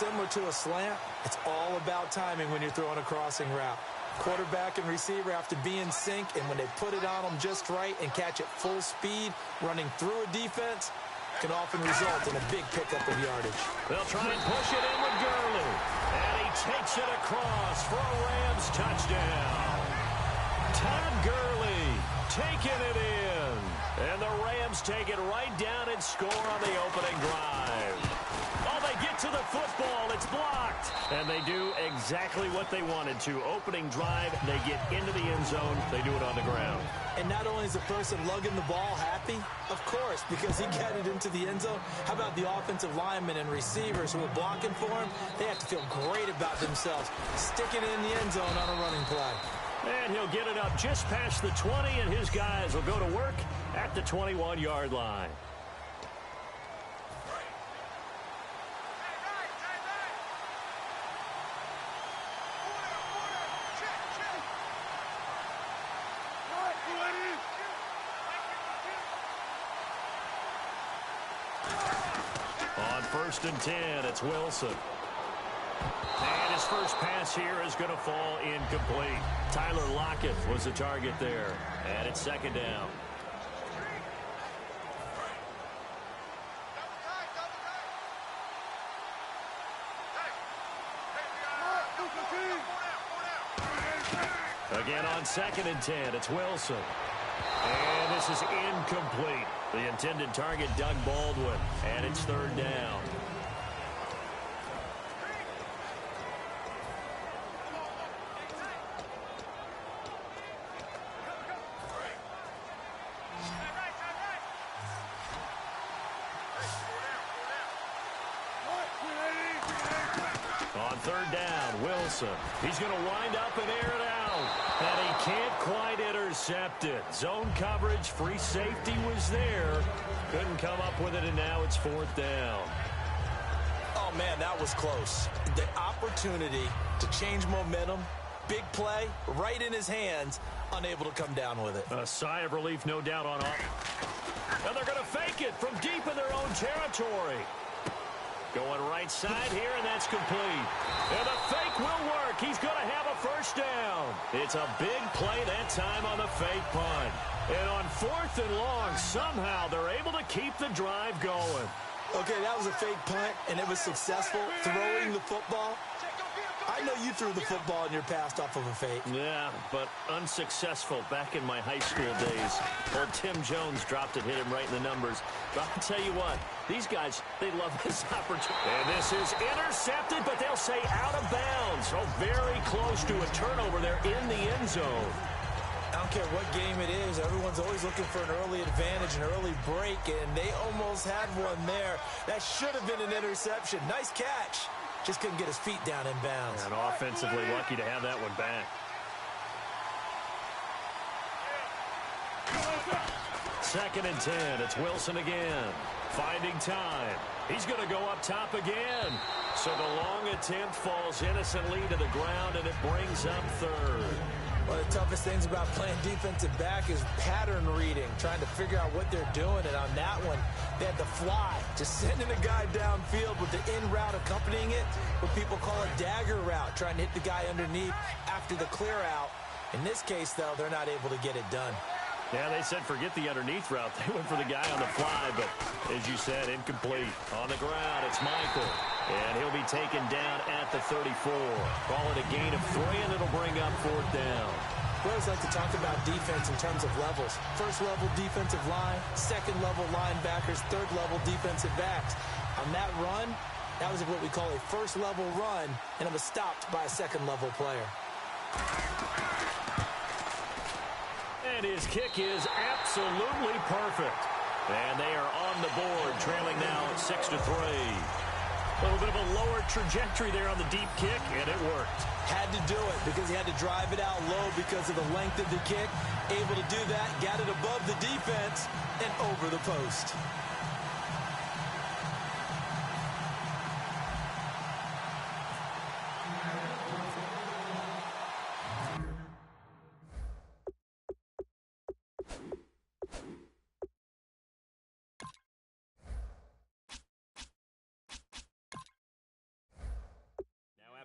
similar to a slant. It's all about timing when you're throwing a crossing route. Quarterback and receiver have to be in sync, and when they put it on them just right and catch it full speed, running through a defense, can often result in a big pickup of yardage. They'll try and push it in with Gurley. And he takes it across for a Rams touchdown. Todd Gurley taking it in. And the Rams take it right down and score on the opening drive. Oh, they get to the football. It's blocked. And they do exactly what they wanted to. Opening drive, they get into the end zone. They do it on the ground. And not only is the person lugging the ball happy, of course, because he got it into the end zone. How about the offensive linemen and receivers who are blocking for him? They have to feel great about themselves, sticking it in the end zone on a running play. And he'll get it up just past the 20, and his guys will go to work at the 21-yard line. On 1st and 10, it's Wilson. And his first pass here is going to fall incomplete. Tyler Lockett was the target there. And it's 2nd down. Again on 2nd and 10, it's Wilson. And this is incomplete. The intended target, Doug Baldwin. And it's 3rd down. On 3rd down, Wilson. He's going to wind up and air it out. And he can't quite intercept it. Zone coverage, free safety was there. Couldn't come up with it, and now it's 4th down. Oh, man, that was close. The opportunity to change momentum, big play, right in his hands, unable to come down with it. A sigh of relief, no doubt, on all. And they're going to fake it from deep in their own territory. Going right side here, and that's complete. And the fake will work. He's going to have a 1st down. It's a big play that time on the fake punt. And on 4th and long, somehow they're able to keep the drive going. Okay, that was a fake punt, and it was successful throwing the football. I know you threw the football in your past off of a fake. Yeah, but unsuccessful back in my high school days. Old Tim Jones dropped it, hit him right in the numbers. But I'll tell you what, these guys, they love this opportunity. And this is intercepted, but they'll say out of bounds. Oh, very close to a turnover there in the end zone. I don't care what game it is. Everyone's always looking for an early advantage, an early break, and they almost had one there. That should have been an interception. Nice catch. Just couldn't get his feet down in bounds. And offensively lucky to have that one back. 2nd and 10. It's Wilson again. Finding time. He's going to go up top again. So the long attempt falls innocently to the ground, and it brings up 3rd. One of the toughest things about playing defensive back is pattern reading, trying to figure out what they're doing. And on that one, they had the fly, just sending a guy downfield with the in route accompanying it, what people call a dagger route, trying to hit the guy underneath after the clear out. In this case, though, they're not able to get it done. Yeah, they said forget the underneath route. They went for the guy on the fly, but as you said, incomplete. On the ground, it's Michael. And he'll be taken down at the 34. Call it a gain of 3, and it'll bring up 4th down. We always like to talk about defense in terms of levels. 1st level defensive line, 2nd level linebackers, 3rd level defensive backs. On that run, that was what we call a 1st level run, and it was stopped by a 2nd level player. And his kick is absolutely perfect. And they are on the board, trailing now at 6-3. A little bit of a lower trajectory there on the deep kick, and it worked. Had to do it because he had to drive it out low because of the length of the kick. Able to do that, got it above the defense and over the post.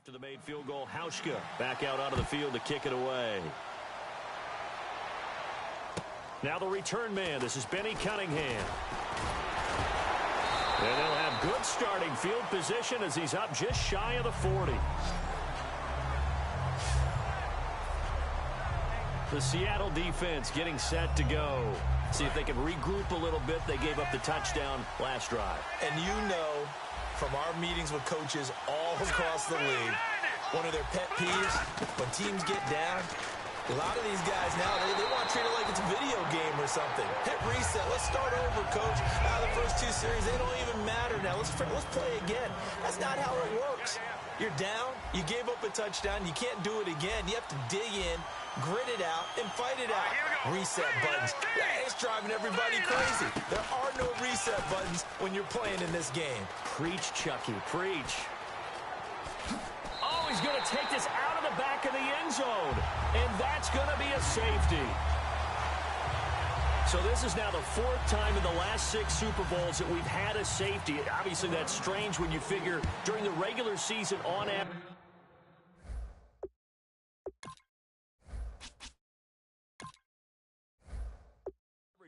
After the made field goal, Hauschka back out onto the field to kick it away. Now the return man. This is Benny Cunningham. And they'll have good starting field position as he's up just shy of the 40. The Seattle defense getting set to go. See if they can regroup a little bit. They gave up the touchdown last drive. And you know from our meetings with coaches all across the league, one of their pet peeves, when teams get down, a lot of these guys now, they want to treat it like it's a video game or something. Hit reset. Let's start over, coach. The first two series, they don't even matter now. Let's play again. That's not how it works. You're down. You gave up a touchdown. You can't do it again. You have to dig in, grit it out, and fight it out. Reset buttons. It's driving everybody crazy. There are no reset buttons when you're playing in this game. Preach, Chucky. Preach. Oh, he's going to take this out of the back of the end zone. And that's going to be a safety. So this is now the fourth time in the last 6 Super Bowls that we've had a safety. Obviously, that's strange when you figure during the regular season on average.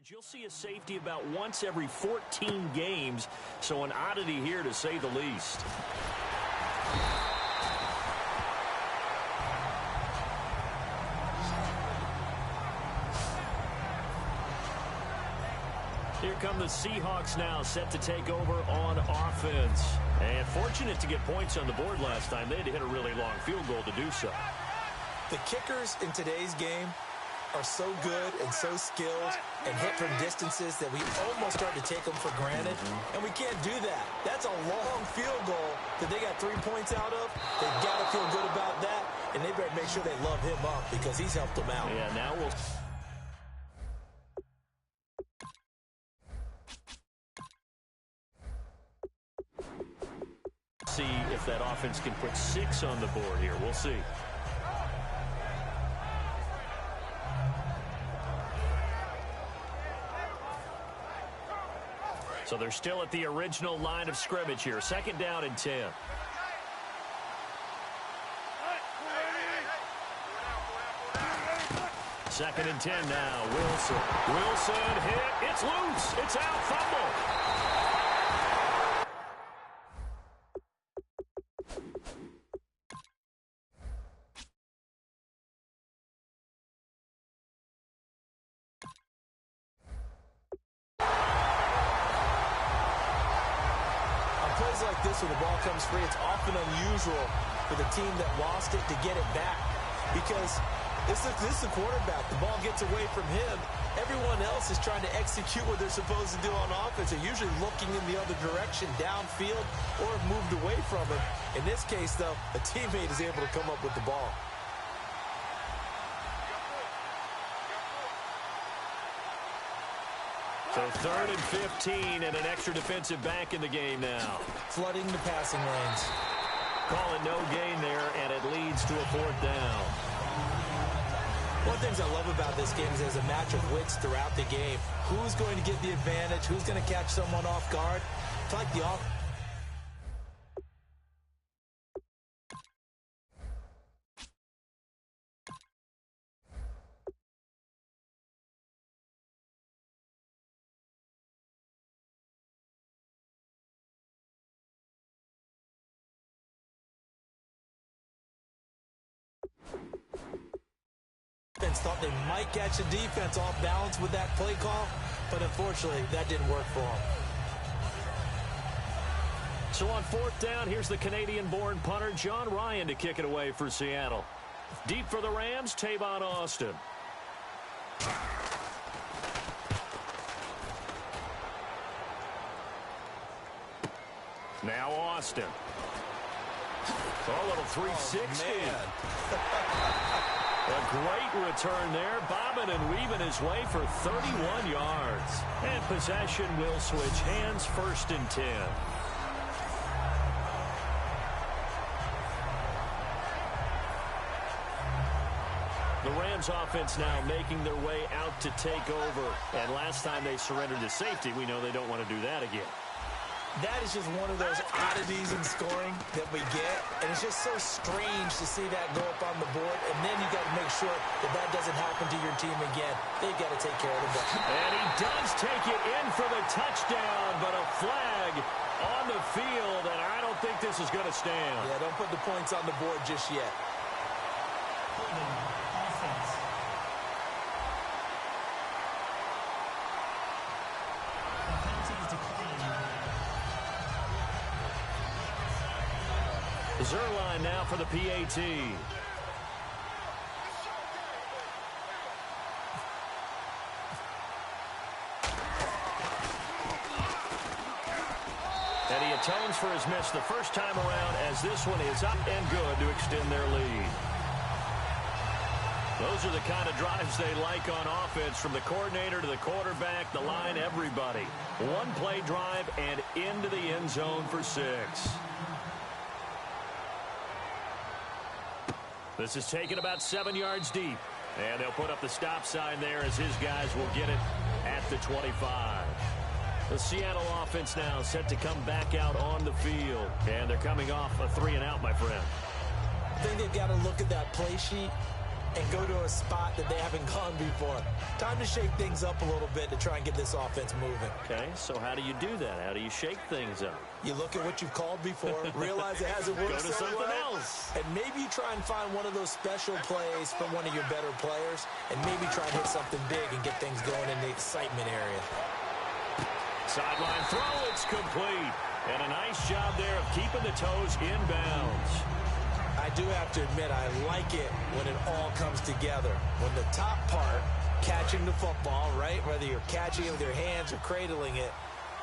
You'll see a safety about once every 14 games. So an oddity here to say the least. Here come the Seahawks now, set to take over on offense. And fortunate to get points on the board last time. They had to hit a really long field goal to do so. The kickers in today's game are so good and so skilled and hit from distances that we almost start to take them for granted. And we can't do that. That's a long field goal that they got 3 points out of. They've got to feel good about that. And they better make sure they love him up because he's helped them out. Yeah, now we'll... see if that offense can put 6 on the board here. We'll see. So they're still at the original line of scrimmage here. 2nd down and 10. Second and 10 now. Wilson hit. It's loose. It's out. Fumble. Plays like this when the ball comes free, it's often unusual for the team that lost it to get it back because this is the quarterback. The ball gets away from him. Everyone else is trying to execute what they're supposed to do on offense. They're usually looking in the other direction, downfield, or have moved away from him. In this case, though, a teammate is able to come up with the ball. So 3rd and 15 and an extra defensive back in the game now. Flooding the passing lanes. Calling no gain there, and it leads to a 4th down. One of the things I love about this game is there's a match of wits throughout the game. Who's going to get the advantage? Who's going to catch someone off guard? It's like the offense. Thought they might catch the defense off balance with that play call, but unfortunately that didn't work for them. So on 4th down, here's the Canadian-born punter John Ryan to kick it away for Seattle. Deep for the Rams, Tavon Austin. Now Austin. Oh, a little 360. A great return there, bobbing and weaving his way for 31 yards. And possession will switch hands, 1st and 10. The Rams offense now making their way out to take over. And last time they surrendered to safety, we know they don't want to do that again. That is just one of those oddities in scoring that we get, and it's just so strange to see that go up on the board, and then you got to make sure that that doesn't happen to your team again. They've got to take care of the ball. And he does take it in for the touchdown, but a flag on the field, and I don't think this is going to stand. Yeah, don't put the points on the board just yet. Zerline now for the PAT. And he atones for his miss the first time around, as this one is up and good to extend their lead. Those are the kind of drives they like on offense, from the coordinator to the quarterback, the line, everybody. One play drive and into the end zone for 6. This is taken about 7 yards deep. And they'll put up the stop sign there as his guys will get it at the 25. The Seattle offense now set to come back out on the field. And they're coming off a 3-and-out, my friend. I think they've got to look at that play sheet and go to a spot that they haven't gone before. Time to shake things up a little bit to try and get this offense moving. Okay, so how do you do that? How do you shake things up? You look at what you've called before, realize it hasn't worked Go to something well, else. and maybe you try and find one of those special plays from one of your better players, and maybe try and hit something big and get things going in the excitement area. Sideline throw, it's complete. And a nice job there of keeping the toes in bounds. I do have to admit, I like it when it all comes together. When the top part, catching the football, right, whether you're catching it with your hands or cradling it,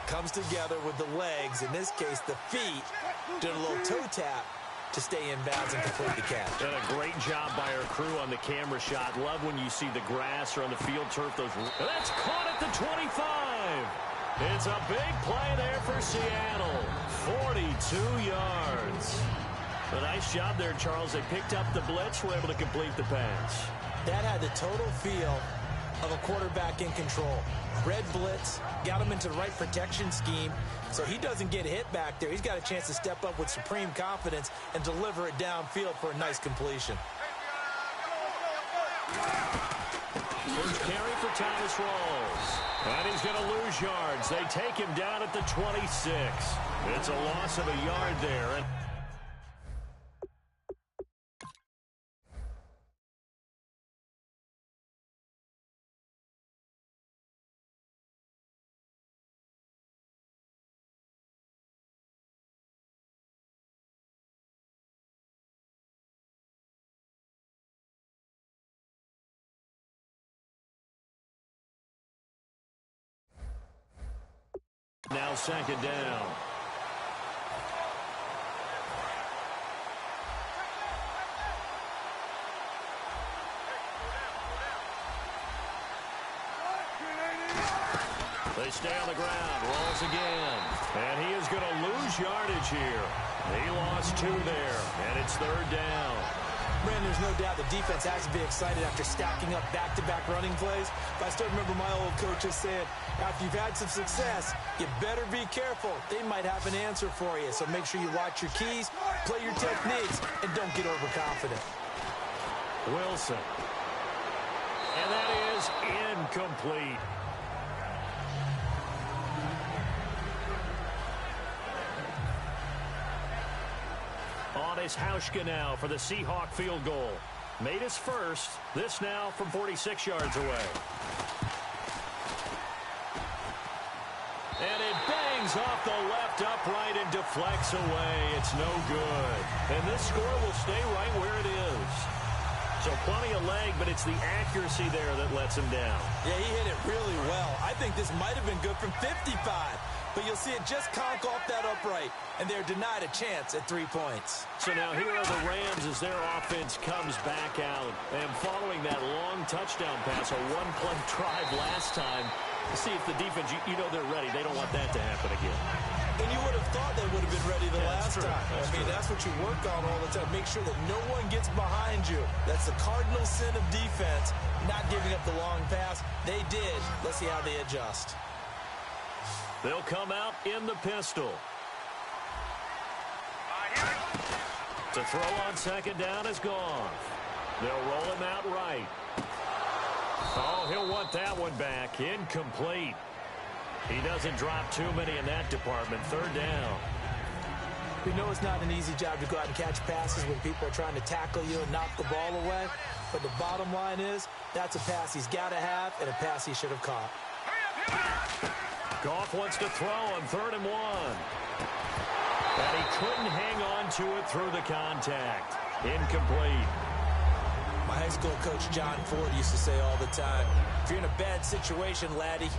comes together with the legs, in this case the feet, doing a little toe tap to stay in bounds and complete the catch. And a great job by our crew on the camera shot. Love when you see the grass or on the field turf. That's caught at the 25. It's a big play there for Seattle. 42 yards. A nice job there, Charles. They picked up the blitz, were able to complete the pass. That had the total feel of a quarterback in control. Red blitz, got him into the right protection scheme, so he doesn't get hit back there. He's got a chance to step up with supreme confidence and deliver it downfield for a nice completion. First carry for Thomas Rawls. And he's going to lose yards. They take him down at the 26. It's a loss of a yard there. Now 2nd down. They stay on the ground. Rolls again. And he is going to lose yardage here. He lost 2 there. And it's 3rd down. Man, there's no doubt the defense has to be excited after stacking up back-to-back running plays. But I still remember my old coaches saying, after you've had some success, you better be careful. They might have an answer for you. So make sure you watch your keys, play your techniques, and don't get overconfident. Wilson. And that is incomplete. On his Hauschka now for the Seahawk field goal. Made his first. This now from 46 yards away. And it bangs off the left upright and deflects away. It's no good. And this score will stay right where it is. So plenty of leg, but it's the accuracy there that lets him down. Yeah, he hit it really well. I think this might have been good from 55. But you'll see it just conk off that upright, and they're denied a chance at 3 points. So now here are the Rams as their offense comes back out. And following that long touchdown pass, a one-play drive last time, to see if the defense, you know they're ready. They don't want that to happen again. And you would have thought they would have been ready the last time. That's what you work on all the time. Make sure that no one gets behind you. That's the cardinal sin of defense, not giving up the long pass. They did. Let's see how they adjust. They'll come out in the pistol. To throw on second down is gone. They'll roll him out right. Oh, he'll want that one back. Incomplete. He doesn't drop too many in that department. Third down. We know it's not an easy job to go out and catch passes when people are trying to tackle you and knock the ball away. But the bottom line is, that's a pass he's got to have and a pass he should have caught. Goff wants to throw on 3rd and 1. And he couldn't hang on to it through the contact. Incomplete. My high school coach, John Ford, used to say all the time, if you're in a bad situation, laddie,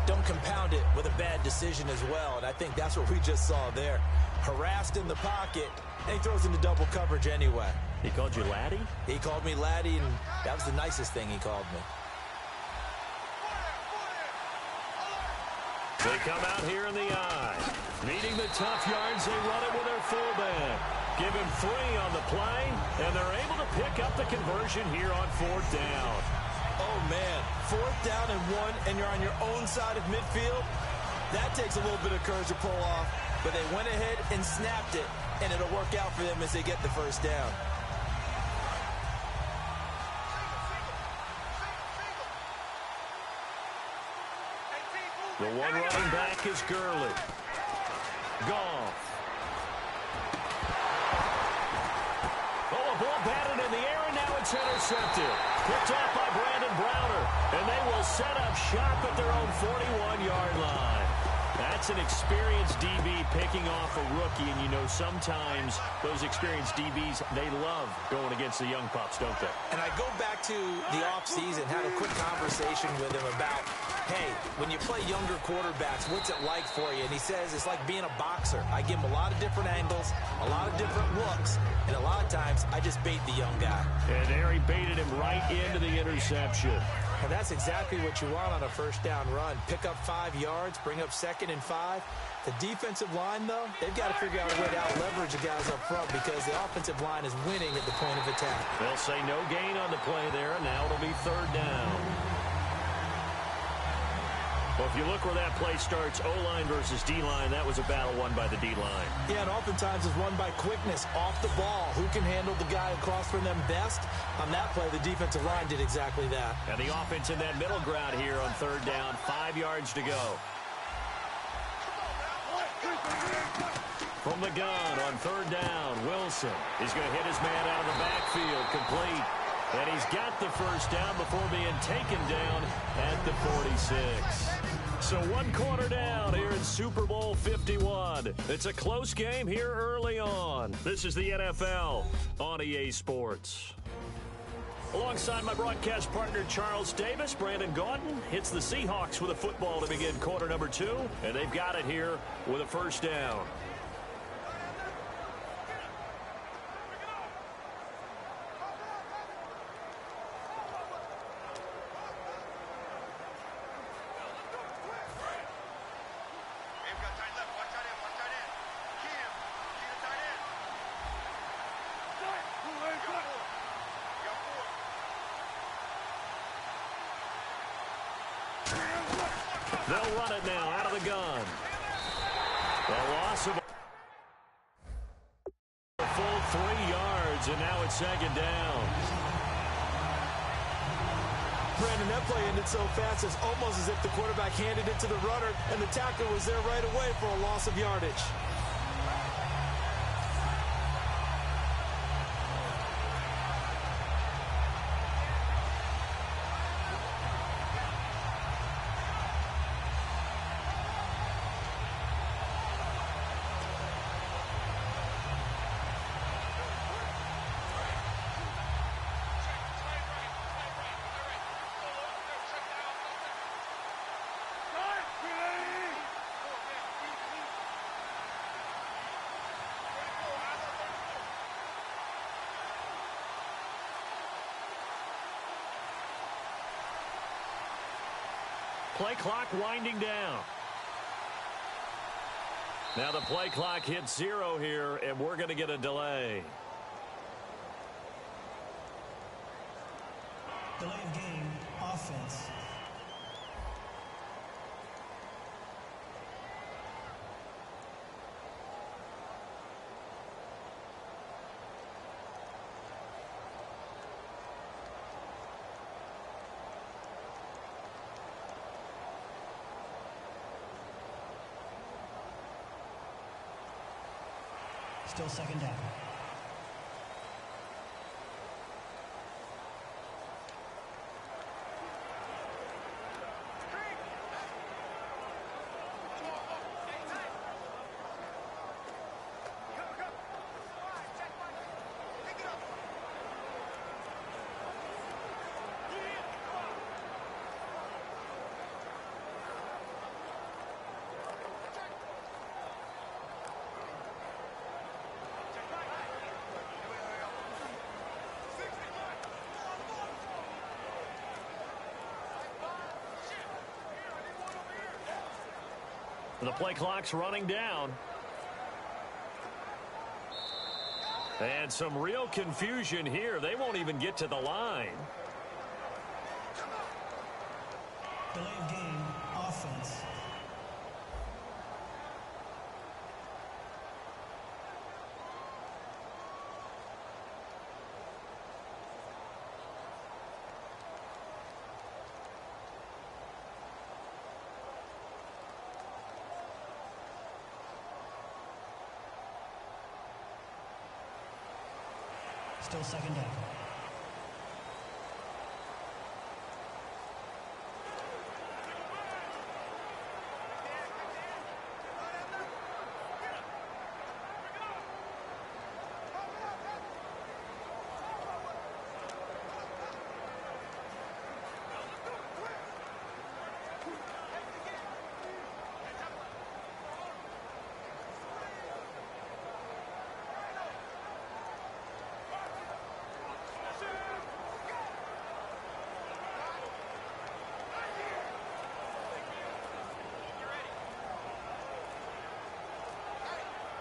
don't compound it with a bad decision as well. And I think that's what we just saw there. Harassed in the pocket, and he throws into double coverage anyway. He called you laddie? He called me laddie, and that was the nicest thing he called me. They come out here in the eye. Needing the tough yards, they run it with their fullback. Give him 3 on the play, and they're able to pick up the conversion here on 4th down. Oh, man. 4th down and 1, and you're on your own side of midfield. That takes a little bit of courage to pull off, but they went ahead and snapped it, and it'll work out for them as they get the 1st down. The one running back is Gurley. Goff. Oh, a ball batted in the air, and now it's intercepted. Picked off by Brandon Browner, and they will set up shop at their own 41-yard line. That's an experienced DB picking off a rookie, and you know sometimes those experienced DBs, they love going against the young pups, don't they? And I go back to the offseason, had a quick conversation with him about, hey, when you play younger quarterbacks, what's it like for you? And he says it's like being a boxer. I give him a lot of different angles, a lot of different looks, and a lot of times I just bait the young guy. And there he baited him right into the interception. And that's exactly what you want on a 1st down run. Pick up 5 yards, bring up 2nd and 5. The defensive line, though, they've got to figure out a way to out-leverage the guys up front because the offensive line is winning at the point of attack. They'll say no gain on the play there, and now it'll be 3rd down. Well, if you look where that play starts, O-line versus D-line, that was a battle won by the D-line. Yeah, and oftentimes it's won by quickness, off the ball. Who can handle the guy across from them best? On that play, the defensive line did exactly that. And the offense in that middle ground here on 3rd down, 5 yards to go. From the gun on 3rd down, Wilson is going to hit his man out of the backfield, complete. And he's got the 1st down before being taken down at the 46. So 1 quarter down here in Super Bowl 51. It's a close game here early on. This is the NFL on EA Sports. Alongside my broadcast partner, Charles Davis, Brandon Gaudin hits the Seahawks with a football to begin quarter number 2. And they've got it here with a 1st down. They'll run it now out of the gun. A loss of a full 3 yards, and now it's 2nd down. Brandon, that play ended so fast, it's almost as if the quarterback handed it to the runner, and the tackler was there right away for a loss of yardage. Play clock winding down. Now the play clock hits 0 here, and we're going to get a delay. Delay of game, offense. Still second down. The play clock's running down. And some real confusion here. They won't even get to the line. Delay of game, offense. Still second down.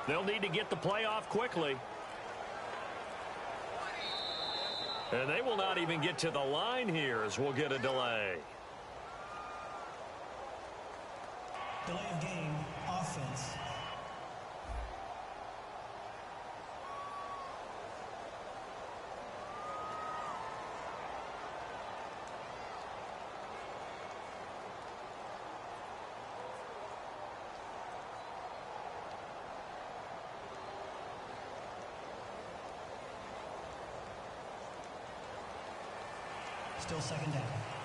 They'll need to get the play off quickly. And they will not even get to the line here as we'll get a delay. Delay of game, offense. Still second down.